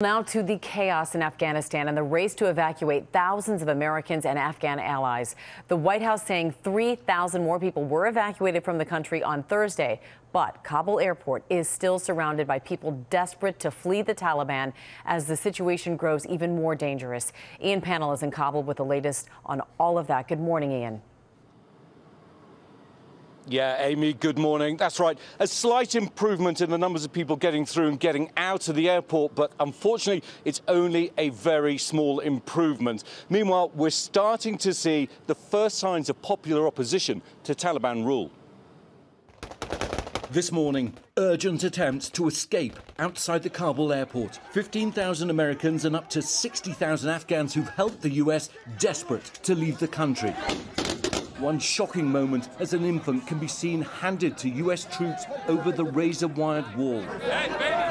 Now to the chaos in Afghanistan and the race to evacuate thousands of Americans and Afghan allies. The White House saying 3,000 more people were evacuated from the country on Thursday. But Kabul airport is still surrounded by people desperate to flee the Taliban as the situation grows even more dangerous. Ian Pannell is in Kabul with the latest on all of that. Good morning, Ian. Yeah, Amy, good morning. That's right. A slight improvement in the numbers of people getting through and getting out of the airport, but unfortunately, it's only a very small improvement. Meanwhile, we're starting to see the first signs of popular opposition to Taliban rule. This morning, urgent attempts to escape outside the Kabul airport. 15,000 Americans and up to 60,000 Afghans who've helped the US desperate to leave the country. One shocking moment as an infant can be seen handed to US troops over the razor-wired wall.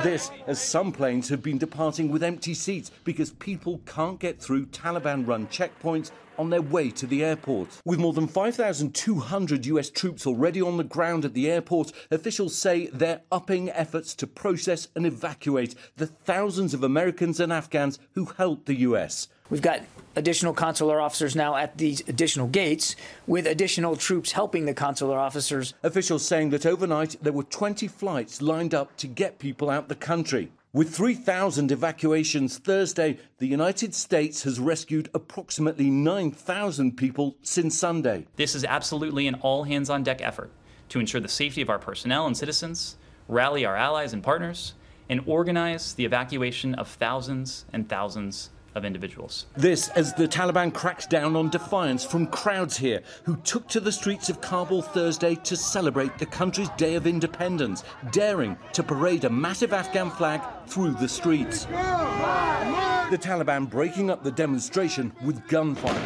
This as some planes have been departing with empty seats because people can't get through Taliban-run checkpoints on their way to the airport. With more than 5,200 US troops already on the ground at the airport, officials say they're upping efforts to process and evacuate the thousands of Americans and Afghans who helped the US. We've got additional consular officers now at these additional gates, with additional troops helping the consular officers. Officials saying that overnight there were 20 flights lined up to get people out the country. With 3,000 evacuations Thursday, the United States has rescued approximately 9,000 people since Sunday. This is absolutely an all-hands-on-deck effort to ensure the safety of our personnel and citizens, rally our allies and partners, and organize the evacuation of thousands and thousands of individuals. This as the Taliban cracks down on defiance from crowds here who took to the streets of Kabul Thursday to celebrate the country's Day of Independence, daring to parade a massive Afghan flag through the streets. The Taliban breaking up the demonstration with gunfire.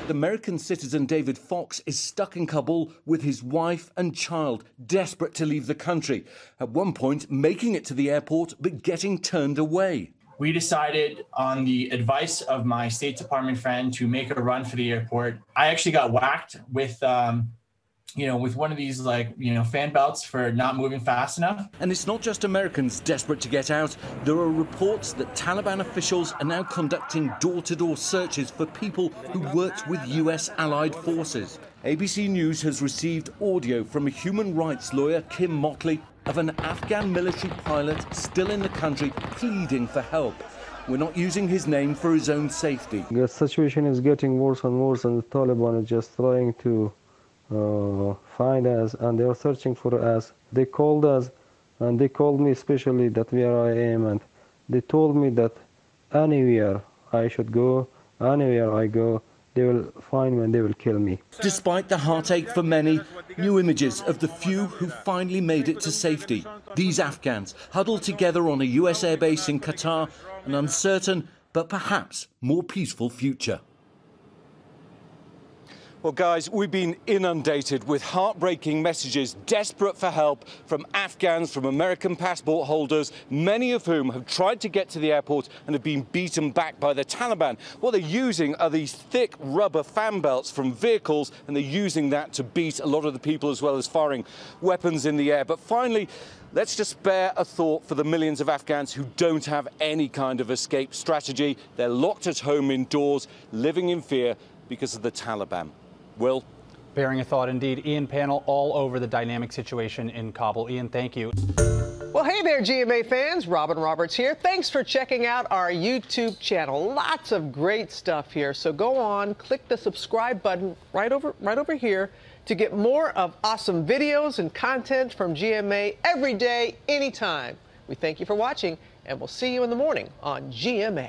The American citizen David Fox is stuck in Kabul with his wife and child, desperate to leave the country. At one point, making it to the airport, but getting turned away. We decided, on the advice of my State Department friend, to make a run for the airport. I actually got whacked with, with one of these, fan belts for not moving fast enough. And it's not just Americans desperate to get out. There are reports that Taliban officials are now conducting door-to-door searches for people who worked with US allied forces. ABC News has received audio from a human rights lawyer, Kim Motley, of an Afghan military pilot still in the country pleading for help. We're not using his name for his own safety. The situation is getting worse and worse, and the Taliban is just trying to find us, and they are searching for us. They called us, and they called me especially that where I am, and they told me that anywhere I should go, anywhere I go, they will find me and they will kill me. Despite the heartache for many, new images of the few who finally made it to safety. These Afghans huddled together on a US airbase in Qatar, an uncertain but perhaps more peaceful future. Well, guys, we've been inundated with heartbreaking messages, desperate for help from Afghans, from American passport holders, many of whom have tried to get to the airport and have been beaten back by the Taliban. What they're using are these thick rubber fan belts from vehicles, and they're using that to beat a lot of the people as well as firing weapons in the air. But finally, let's just spare a thought for the millions of Afghans who don't have any kind of escape strategy. They're locked at home indoors, living in fear because of the Taliban. Will? Bearing a thought indeed. Ian Pannell all over the dynamic situation in Kabul. Ian, thank you. Well, hey there, GMA fans. Robin Roberts here. Thanks for checking out our YouTube channel. Lots of great stuff here. So go on, click the subscribe button right over here to get more of awesome videos and content from GMA every day, anytime. We thank you for watching, and we'll see you in the morning on GMA.